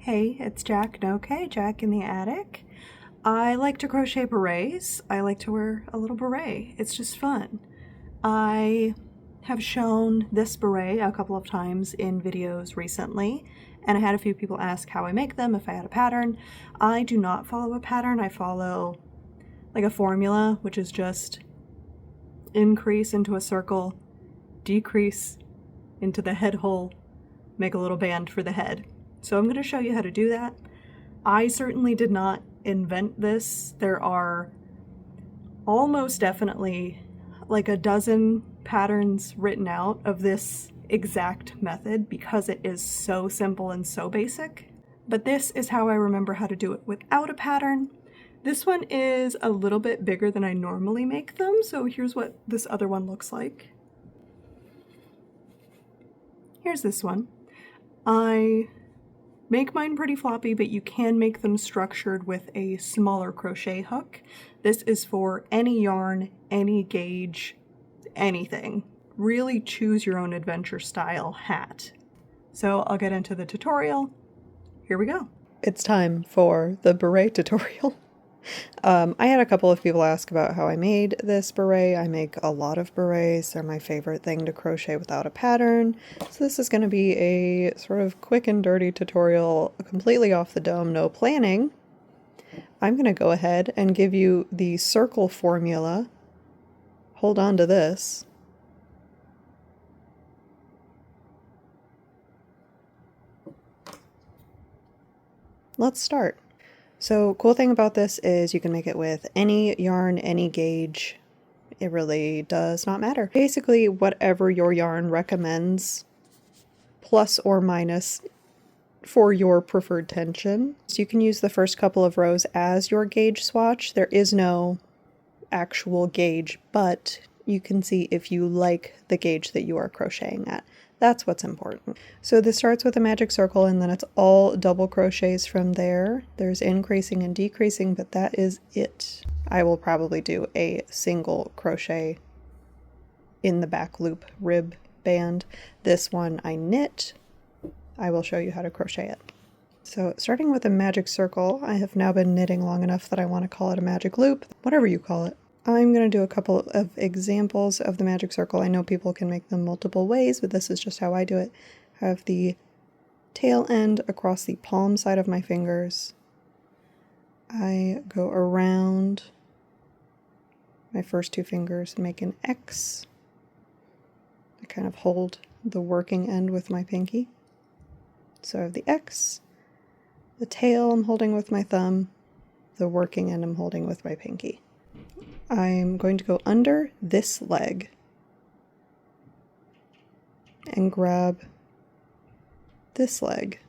Hey, it's Jack Noke, Jack in the Attic. I like to crochet berets. I like to wear a little beret. It's just fun. I have shown this beret a couple of times in videos recently, and I had a few people ask how I make them, if I had a pattern. I do not follow a pattern. I follow like a formula, which is just increase into a circle, decrease into the head hole, make a little band for the head. So I'm going to show you how to do that. I certainly did not invent this. There are almost definitely like a dozen patterns written out of this exact method because it is so simple and so basic. But this is how I remember how to do it without a pattern. This one is a little bit bigger than I normally make them, so here's what this other one looks like. Here's this one. I make mine pretty floppy, but you can make them structured with a smaller crochet hook. This is for any yarn, any gauge, anything. Really choose your own adventure style hat. So I'll get into the tutorial. Here we go. It's time for the beret tutorial. I had a couple of people ask about how I made this beret. I make a lot of berets. They're my favorite thing to crochet without a pattern. So this is going to be a sort of quick and dirty tutorial, completely off the dome, no planning. I'm going to go ahead and give you the circle formula. Hold on to this. Let's start. So cool thing about this is you can make it with any yarn, any gauge. It really does not matter. Basically, whatever your yarn recommends, plus or minus for your preferred tension. So you can use the first couple of rows as your gauge swatch. There is no actual gauge, but you can see if you like the gauge that you are crocheting at. That's what's important. So this starts with a magic circle and then it's all double crochets from there. There's increasing and decreasing, but that is it. I will probably do a single crochet in the back loop rib band. This one I knit. I will show you how to crochet it. So starting with a magic circle, I have now been knitting long enough that I want to call it a magic loop, whatever you call it. I'm going to do a couple of examples of the magic circle. I know people can make them multiple ways, but this is just how I do it. I have the tail end across the palm side of my fingers. I go around my first two fingers and make an X. I kind of hold the working end with my pinky. So I have the X, the tail I'm holding with my thumb, the working end I'm holding with my pinky. I'm going to go under this leg and grab this leg.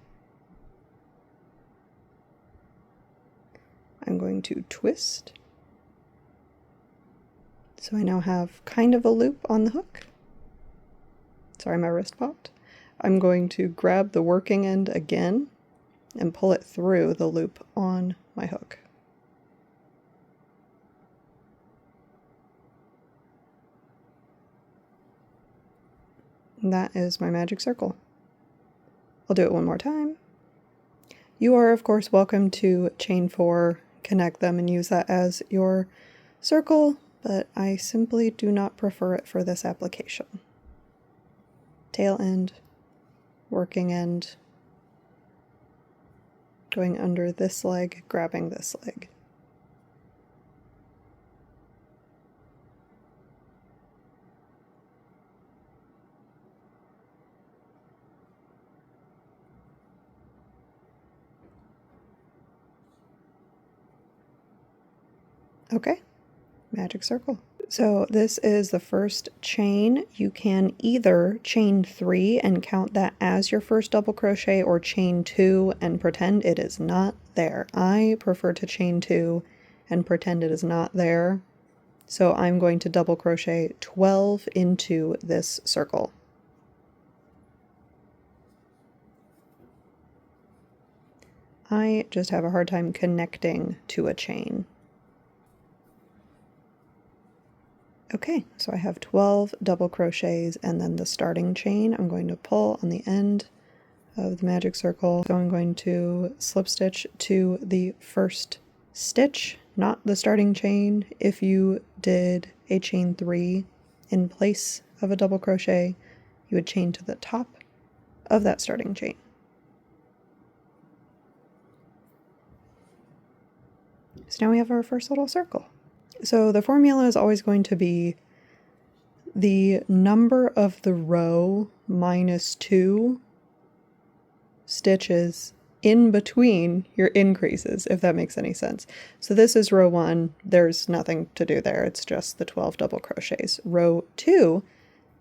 I'm going to twist. So I now have kind of a loop on the hook. Sorry, my wrist popped. I'm going to grab the working end again and pull it through the loop on my hook. And that is my magic circle. I'll do it one more time. You are, of course, welcome to chain 4, connect them, and use that as your circle, but I simply do not prefer it for this application. Tail end, working end, going under this leg, grabbing this leg. Okay, magic circle. So this is the first chain. You can either chain 3 and count that as your first double crochet, or chain 2 and pretend it is not there. I prefer to chain 2 and pretend it is not there. So I'm going to double crochet 12 into this circle. I just have a hard time connecting to a chain. Okay, so I have 12 double crochets and then the starting chain. I'm going to pull on the end of the magic circle. So I'm going to slip stitch to the first stitch, not the starting chain. If you did a chain 3 in place of a double crochet, you would chain to the top of that starting chain. So now we have our first little circle. So the formula is always going to be the number of the row minus 2 stitches in between your increases, if that makes any sense. So this is row 1, there's nothing to do there, it's just the 12 double crochets. Row 2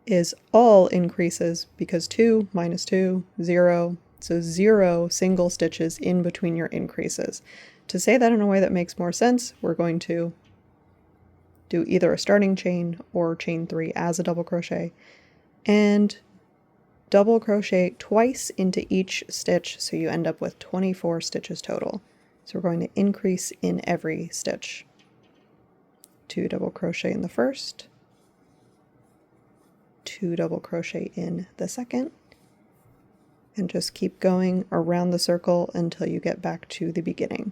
is all increases because 2 minus 2, 0, so 0 single stitches in between your increases. To say that in a way that makes more sense, we're going to do either a starting chain or chain 3 as a double crochet, and double crochet twice into each stitch, so you end up with 24 stitches total. So we're going to increase in every stitch. 2 double crochet in the first, 2 double crochet in the second, and just keep going around the circle until you get back to the beginning.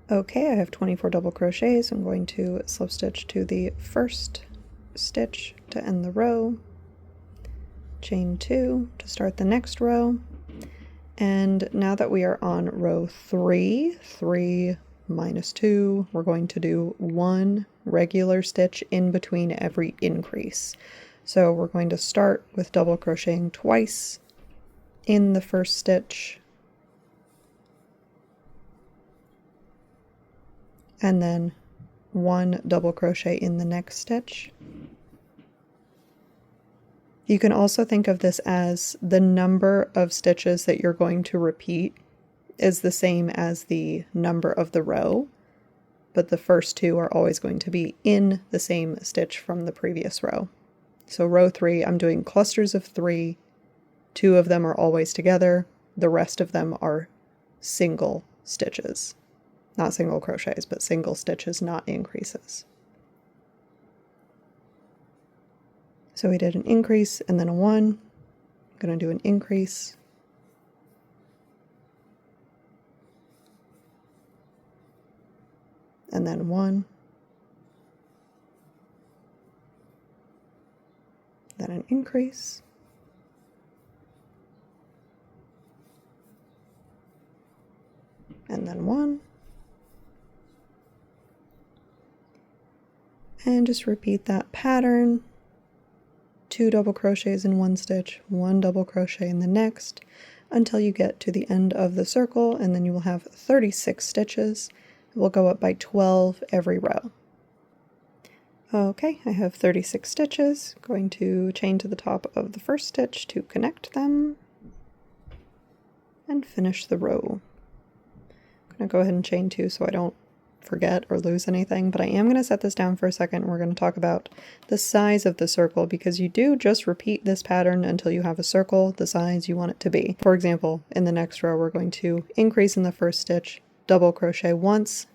Okay, I have 24 double crochets. I'm going to slip stitch to the first stitch to end the row, chain 2 to start the next row, and now that we are on row 3, 3 minus 2, we're going to do 1 regular stitch in between every increase. So we're going to start with double crocheting twice in the first stitch, and then 1 double crochet in the next stitch. You can also think of this as the number of stitches that you're going to repeat is the same as the number of the row, but the first 2 are always going to be in the same stitch from the previous row. So row 3, I'm doing clusters of 3, 2 of them are always together, the rest of them are single stitches. Not single crochets, but single stitches, not increases. So we did an increase and then a 1. I'm going to do an increase. And then 1. Then an increase. And then 1. And just repeat that pattern. 2 double crochets in one stitch, 1 double crochet in the next, until you get to the end of the circle, and then you will have 36 stitches. It will go up by 12 every row. Okay, I have 36 stitches. Going to chain to the top of the first stitch to connect them and finish the row. I'm going to go ahead and chain 2 so I don't forget or lose anything, but I am going to set this down for a second. We're going to talk about the size of the circle, because you do just repeat this pattern until you have a circle the size you want it to be. For example, in the next row, we're going to increase in the first stitch, double crochet once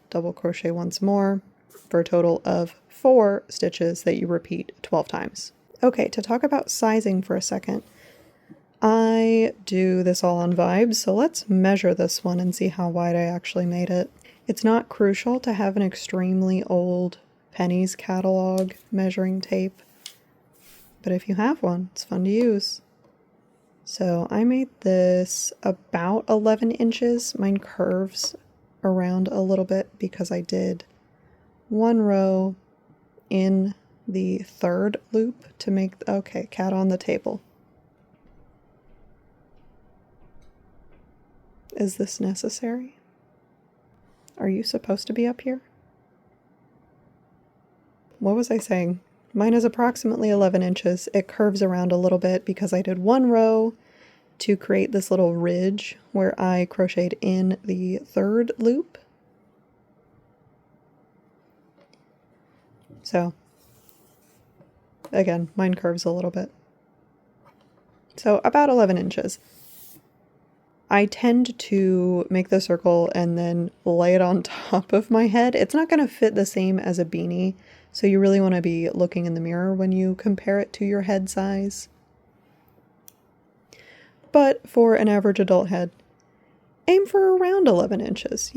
more, for a total of 4 stitches that you repeat 12 times. Okay, to talk about sizing for a second, I do this all on Vibes, so let's measure this one and see how wide I actually made it. It's not crucial to have an extremely old Penny's catalog measuring tape, but if you have one, it's fun to use. So I made this about 11 inches. Mine curves around a little bit because I did 1 row in the 3rd loop to make, okay, cat on the table. Is this necessary? Are you supposed to be up here? What was I saying? Mine is approximately 11 inches. It curves around a little bit because I did 1 row to create this little ridge where I crocheted in the 3rd loop. So, again, mine curves a little bit. So about 11 inches. I tend to make the circle and then lay it on top of my head. It's not going to fit the same as a beanie, So you really want to be looking in the mirror when you compare it to your head size. But for an average adult head, aim for around 11 inches,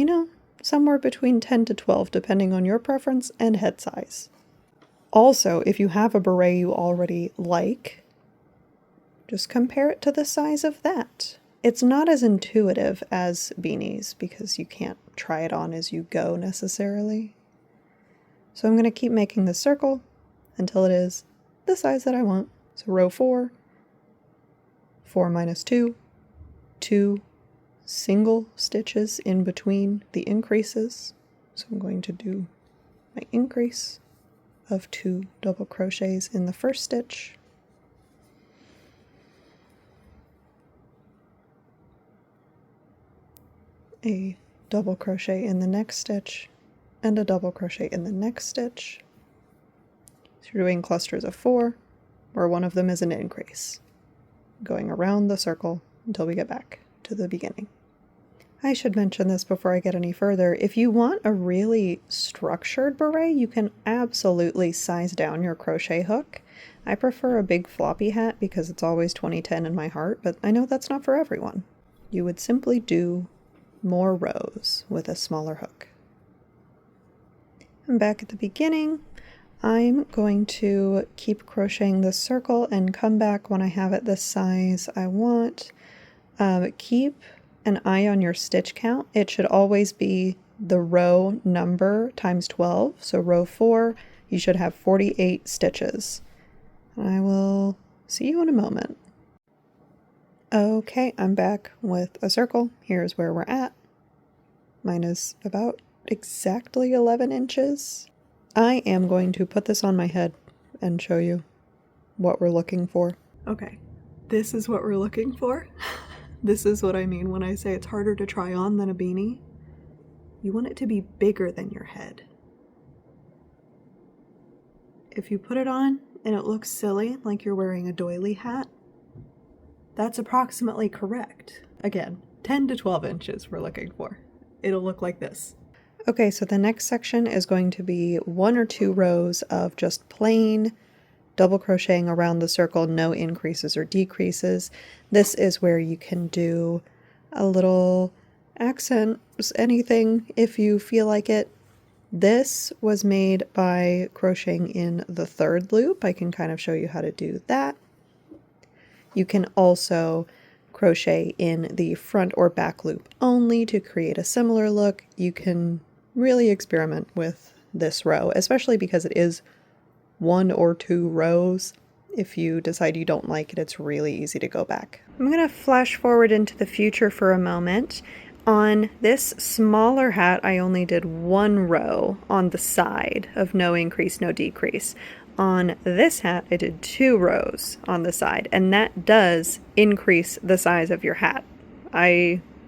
somewhere between 10 to 12 depending on your preference and head size. Also, if you have a beret you already like, just compare it to the size of that. It's not as intuitive as beanies because you can't try it on as you go necessarily. So I'm going to keep making this circle until it is the size that I want. So row 4, 4 minus 2, 2 single stitches in between the increases. So I'm going to do my increase of 2 double crochets in the first stitch, a double crochet in the next stitch, and a double crochet in the next stitch. So you're doing clusters of 4, where one of them is an increase, going around the circle until we get back to the beginning. I should mention this before I get any further. If you want a really structured beret, you can absolutely size down your crochet hook. I prefer a big floppy hat because it's always 2010 in my heart, but I know that's not for everyone. You would simply do more rows with a smaller hook. And back at the beginning, I'm going to keep crocheting this circle and come back when I have it the size I want. Keep an eye on your stitch count. It should always be the row number times 12. So row 4, you should have 48 stitches. I will see you in a moment. Okay, I'm back with a circle. Here's where we're at. Mine is about exactly 11 inches. I am going to put this on my head and show you what we're looking for. Okay, this is what we're looking for. This is what I mean when I say it's harder to try on than a beanie. You want it to be bigger than your head. If you put it on and it looks silly, like you're wearing a doily hat, that's approximately correct. Again, 10 to 12 inches we're looking for. It'll look like this. Okay, so the next section is going to be 1 or 2 rows of just plain double crocheting around the circle, no increases or decreases. This is where you can do a little accents, anything if you feel like it. This was made by crocheting in the 3rd loop. I can kind of show you how to do that. You can also crochet in the front or back loop only to create a similar look. You can really experiment with this row, especially because it is 1 or 2 rows. If you decide you don't like it, it's really easy to go back. I'm going to flash forward into the future for a moment. On this smaller hat, I only did 1 row on the side of no increase, no decrease. On this hat, I did 2 rows on the side, and that does increase the size of your hat.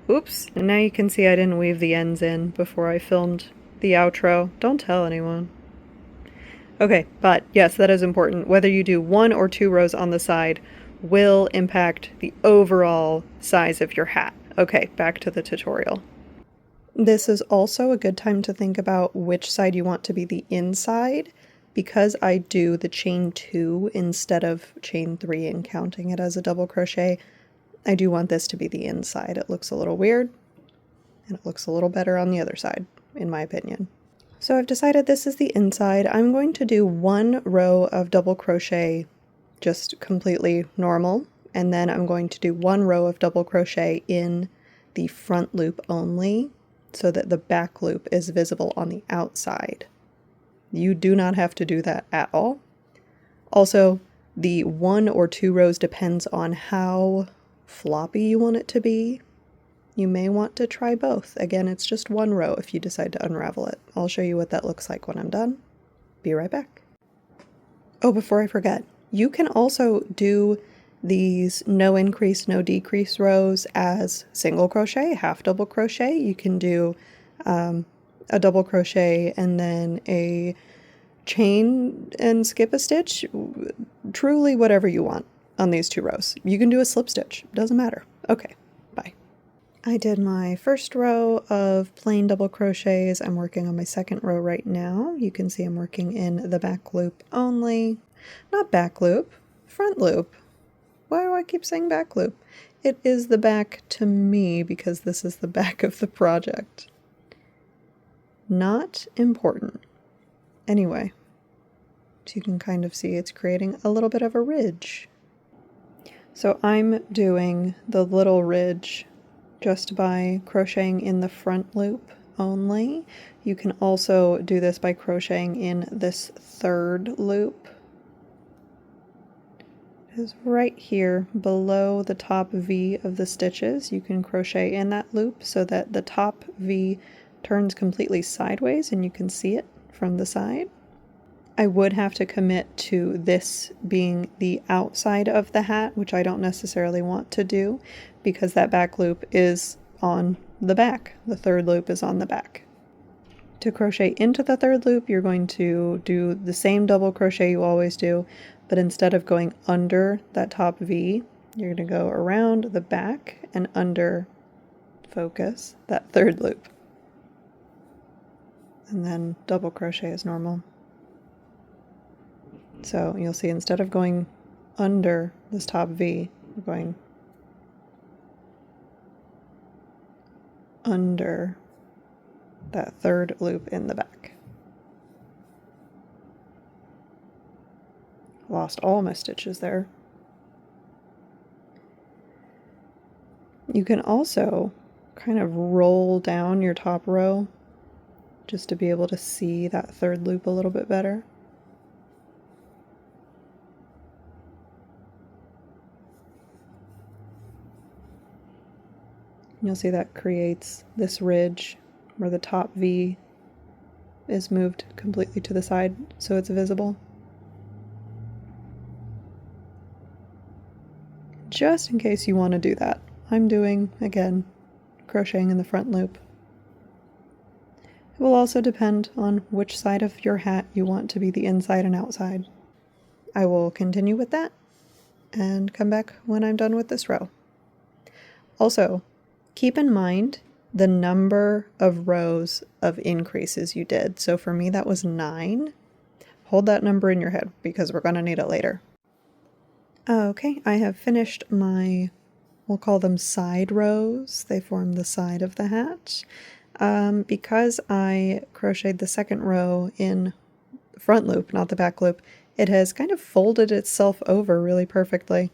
Oops, and now you can see I didn't weave the ends in before I filmed the outro. Don't tell anyone. Okay, but yes, that is important. Whether you do 1 or 2 rows on the side will impact the overall size of your hat. Okay, back to the tutorial. This is also a good time to think about which side you want to be the inside. Because I do the chain 2 instead of chain 3 and counting it as a double crochet, I do want this to be the inside. It looks a little weird, and it looks a little better on the other side, in my opinion. So I've decided this is the inside. I'm going to do 1 row of double crochet, just completely normal, and then I'm going to do 1 row of double crochet in the front loop only, so that the back loop is visible on the outside. You do not have to do that at all. Also, the 1 or 2 rows depends on how floppy you want it to be. You may want to try both. Again, it's just 1 row if you decide to unravel it. I'll show you what that looks like when I'm done. Be right back. Oh, before I forget, you can also do these no increase, no decrease rows as single crochet, half double crochet. You can do a double crochet and then a chain and skip a stitch. Truly whatever you want on these 2 rows. You can do a slip stitch, doesn't matter. Okay, bye. I did my first row of plain double crochets. I'm working on my second row right now. You can see I'm working in the back loop only. Not back loop, front loop. Why do I keep saying back loop? It is the back to me because this is the back of the project. Not important. Anyway, so you can kind of see it's creating a little bit of a ridge. So I'm doing the little ridge just by crocheting in the front loop only. You can also do this by crocheting in this third loop. It is right here below the top V of the stitches. You can crochet in that loop so that the top V turns completely sideways and you can see it from the side. I would have to commit to this being the outside of the hat, which I don't necessarily want to do because that back loop is on the back. The third loop is on the back. To crochet into the third loop, you're going to do the same double crochet you always do, but instead of going under that top V, you're going to go around the back and under, focus, that third loop. And then double crochet as normal. So you'll see instead of going under this top V, we're going under that third loop in the back. Lost all my stitches there. You can also kind of roll down your top row just to be able to see that third loop a little bit better. You'll see that creates this ridge where the top V is moved completely to the side so it's visible. Just in case you want to do that, I'm doing, again, crocheting in the front loop. It will also depend on which side of your hat you want to be the inside and outside. I will continue with that and come back when I'm done with this row. Also, keep in mind the number of rows of increases you did. So for me, that was 9. Hold that number in your head because we're going to need it later. Okay, I have finished my, we'll call them side rows. They form the side of the hat. Because I crocheted the second row in the front loop, not the back loop, it has kind of folded itself over really perfectly.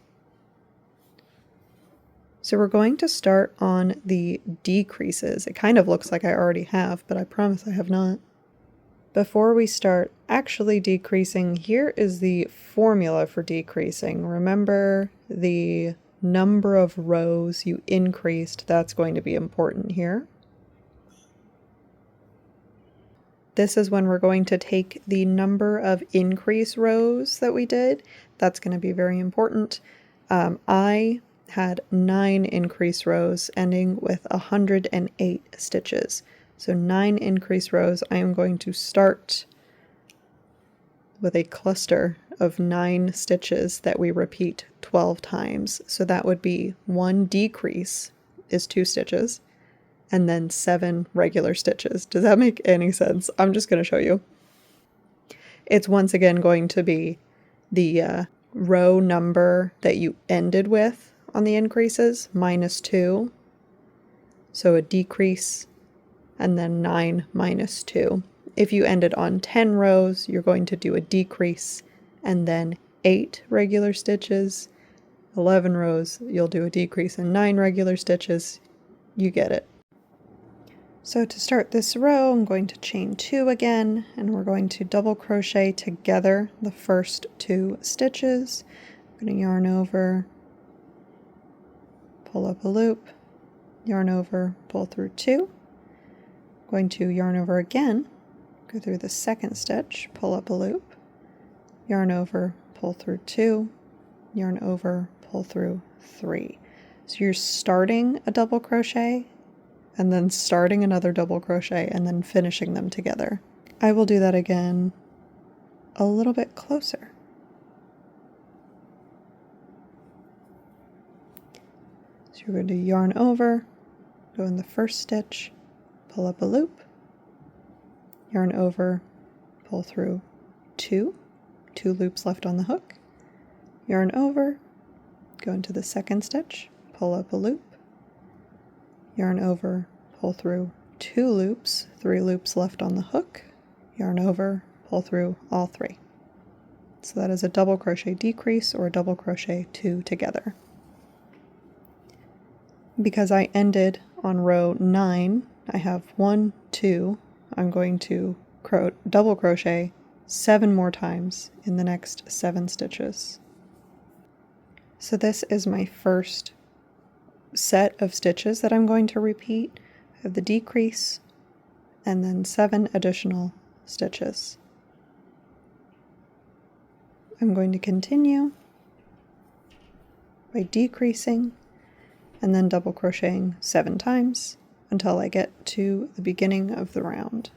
So we're going to start on the decreases. It kind of looks like I already have, but I promise I have not. Before we start actually decreasing, here is the formula for decreasing. Remember the number of rows you increased, that's going to be important here. This is when we're going to take the number of increase rows that we did. That's going to be very important. I had 9 increase rows ending with 108 stitches. So 9 increase rows. I am going to start with a cluster of 9 stitches that we repeat 12 times. So that would be 1 decrease is 2 stitches and then 7 regular stitches. Does that make any sense? I'm just going to show you. It's once again going to be the row number that you ended with on the increases minus 2. So a decrease and then 9 minus 2. If you ended on 10 rows, you're going to do a decrease and then 8 regular stitches. 11 rows, you'll do a decrease and 9 regular stitches. You get it. So to start this row, I'm going to chain 2 again, and we're going to double crochet together the first 2 stitches. I'm going to yarn over, pull up a loop, yarn over, pull through 2. Going to yarn over again, go through the second stitch, pull up a loop, yarn over, pull through 2, yarn over, pull through 3. So you're starting a double crochet and then starting another double crochet and then finishing them together. I will do that again a little bit closer. So you're going to yarn over, go in the first stitch, pull up a loop, yarn over, pull through two loops left on the hook, yarn over, go into the second stitch, pull up a loop, yarn over, pull through two loops, 3 loops left on the hook, yarn over, pull through all 3. So that is a double crochet decrease or a double crochet 2 together. Because I ended on row 9, I have 1, 2, I'm going to double crochet 7 more times in the next 7 stitches. So this is my first set of stitches that I'm going to repeat. I have the decrease and then 7 additional stitches. I'm going to continue by decreasing and then double crocheting 7 times until I get to the beginning of the round.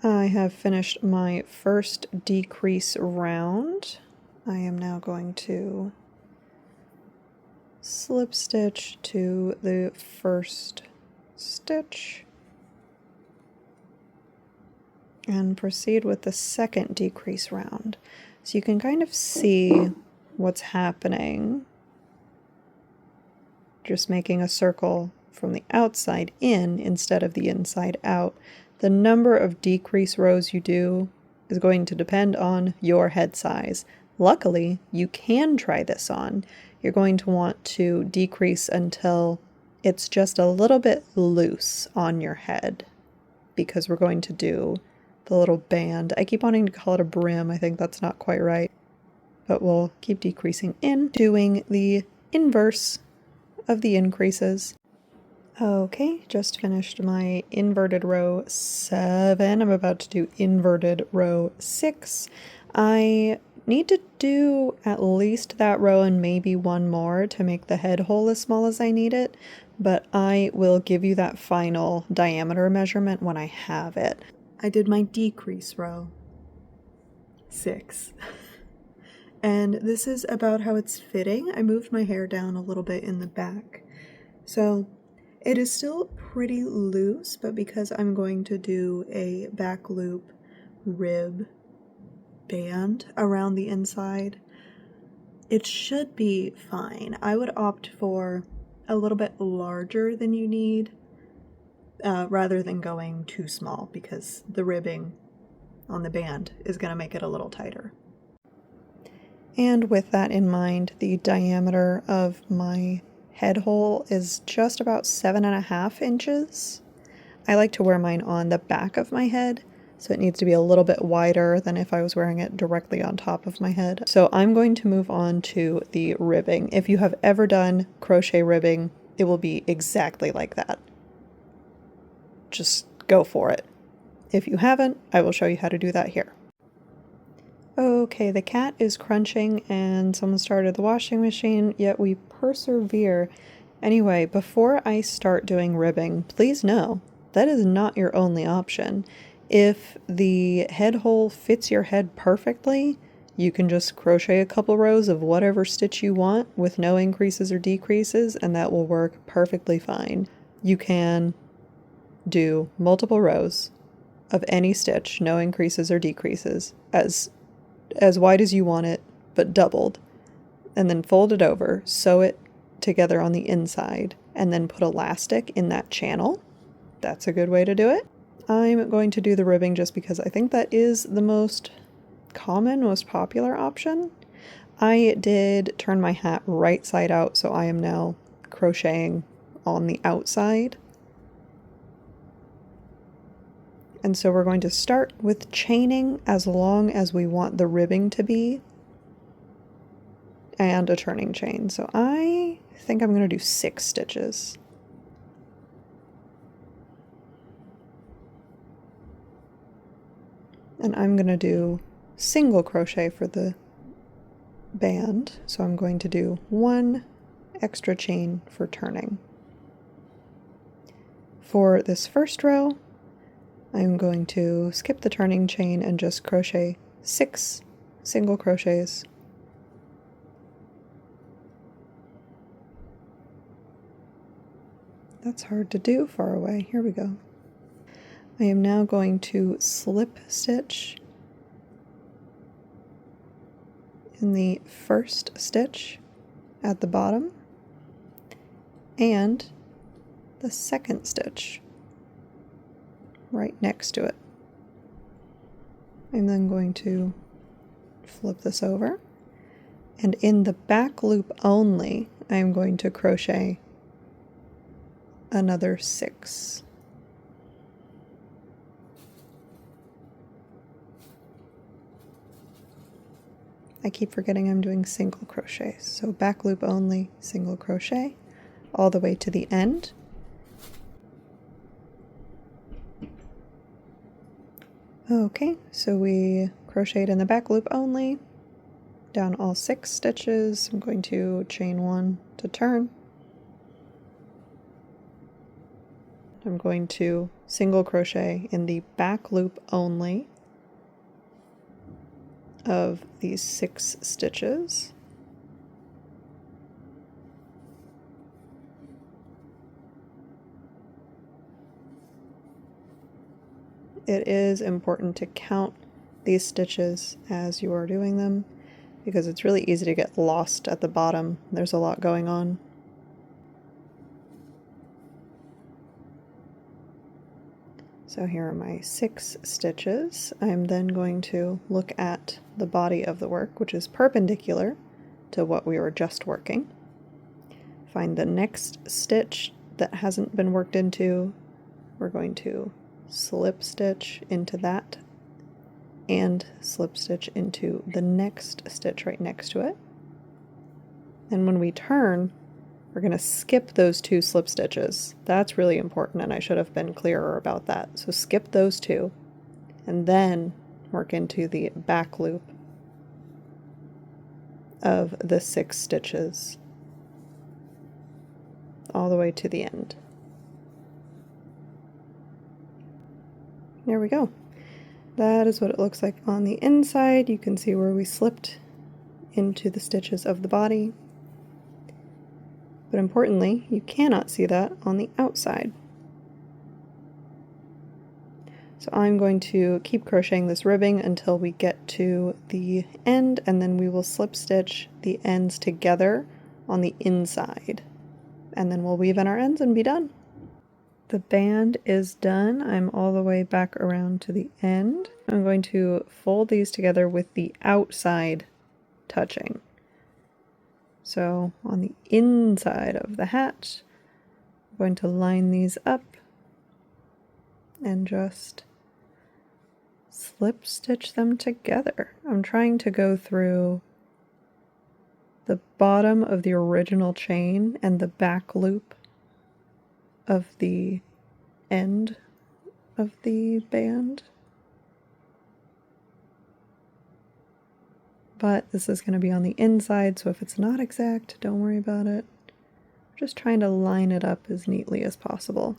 I have finished my first decrease round. I am now going to slip stitch to the first stitch and proceed with the second decrease round. So you can kind of see what's happening. Just making a circle from the outside in instead of the inside out. The number of decrease rows you do is going to depend on your head size. Luckily, you can try this on. You're going to want to decrease until it's just a little bit loose on your head, because we're going to do the little band. I keep wanting to call it a brim. I think that's not quite right, but we'll keep decreasing in, doing the inverse of the increases. Okay, just finished my inverted row 7. I'm about to do inverted row 6. I need to do at least that row and maybe one more to make the head hole as small as I need it, but I will give you that final diameter measurement when I have it. I did my decrease row 6. And this is about how it's fitting. I moved my hair down a little bit in the back. So it is still pretty loose, but because I'm going to do a back loop rib band around the inside, it should be fine. I would opt for a little bit larger than you need rather than going too small, because the ribbing on the band is going to make it a little tighter. And with that in mind, the diameter of my head hole is just about 7.5 inches. I like to wear mine on the back of my head, so it needs to be a little bit wider than if I was wearing it directly on top of my head. So I'm going to move on to the ribbing. If you have ever done crochet ribbing, it will be exactly like that. Just go for it. If you haven't, I will show you how to do that here. Okay, the cat is crunching and someone started the washing machine, yet we persevere. Anyway, before I start doing ribbing, please know that is not your only option. If the head hole fits your head perfectly, you can just crochet a couple rows of whatever stitch you want with no increases or decreases, and that will work perfectly fine. You can do multiple rows of any stitch, no increases or decreases, as wide as you want it, but doubled, and then fold it over, sew it together on the inside, and then put elastic in that channel. That's a good way to do it. I'm going to do the ribbing just because I think that is the most common, most popular option. I did turn my hat right side out, so I am now crocheting on the outside. And so we're going to start with chaining as long as we want the ribbing to be, and a turning chain. So I think I'm going to do 6 stitches. And I'm going to do single crochet for the band. So I'm going to do 1 extra chain for turning. For this first row, I'm going to skip the turning chain and just crochet 6 single crochets. That's hard to do far away. Here we go. I am now going to slip stitch in the first stitch at the bottom and the second stitch right next to it. I'm then going to flip this over, and in the back loop only, I'm going to crochet another 6. I keep forgetting I'm doing single crochets. So back loop only, single crochet, all the way to the end. Okay, so we crocheted in the back loop only, down all 6 stitches. I'm going to chain 1 to turn. I'm going to single crochet in the back loop only of these 6 stitches. It is important to count these stitches as you are doing them, because it's really easy to get lost at the bottom. There's a lot going on. So here are my 6 stitches. I'm then going to look at the body of the work, which is perpendicular to what we were just working. Find the next stitch that hasn't been worked into. We're going to slip stitch into that and slip stitch into the next stitch right next to it. And when we turn, we're going to skip those 2 slip stitches. That's really important, and I should have been clearer about that. So skip those 2 and then work into the back loop of the 6 stitches all the way to the end. There we go. That is what it looks like on the inside. You can see where we slipped into the stitches of the body. But importantly, you cannot see that on the outside. So I'm going to keep crocheting this ribbing until we get to the end, and then we will slip stitch the ends together on the inside. And then we'll weave in our ends and be done. The band is done. I'm all the way back around to the end. I'm going to fold these together with the outside touching. So on the inside of the hat, I'm going to line these up and just slip stitch them together. I'm trying to go through the bottom of the original chain and the back loop of the end of the band. But this is going to be on the inside, so if it's not exact, don't worry about it. I'm just trying to line it up as neatly as possible.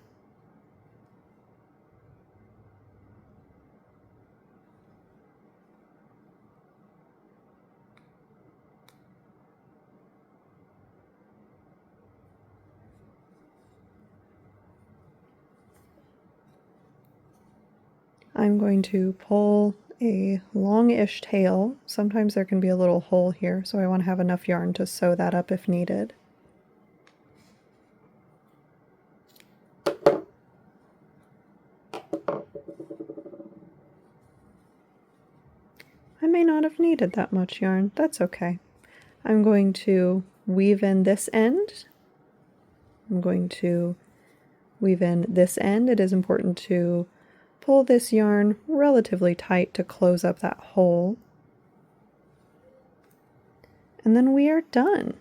I'm going to pull a longish tail. Sometimes there can be a little hole here, so I want to have enough yarn to sew that up if needed. I may not have needed that much yarn. That's okay. I'm going to weave in this end. I'm going to weave in this end. It is important to pull this yarn relatively tight to close up that hole. And then we are done.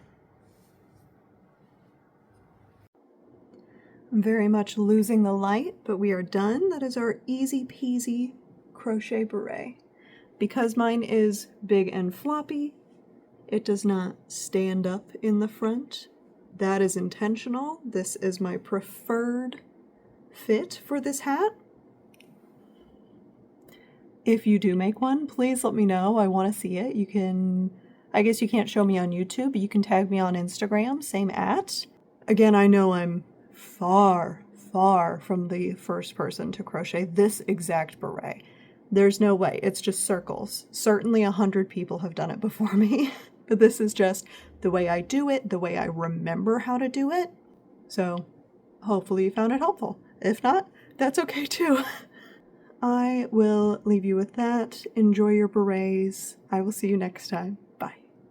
I'm very much losing the light, but we are done. That is our easy peasy crochet beret. Because mine is big and floppy, it does not stand up in the front. That is intentional. This is my preferred fit for this hat. If you do make one, please let me know. I want to see it. You can, I guess you can't show me on YouTube, but you can tag me on Instagram, same @. Again, I know I'm far, far from the first person to crochet this exact beret. There's no way, it's just circles. Certainly 100 people have done it before me, but this is just the way I do it, the way I remember how to do it. So hopefully you found it helpful. If not, that's okay too. I will leave you with that. Enjoy your berets. I will see you next time.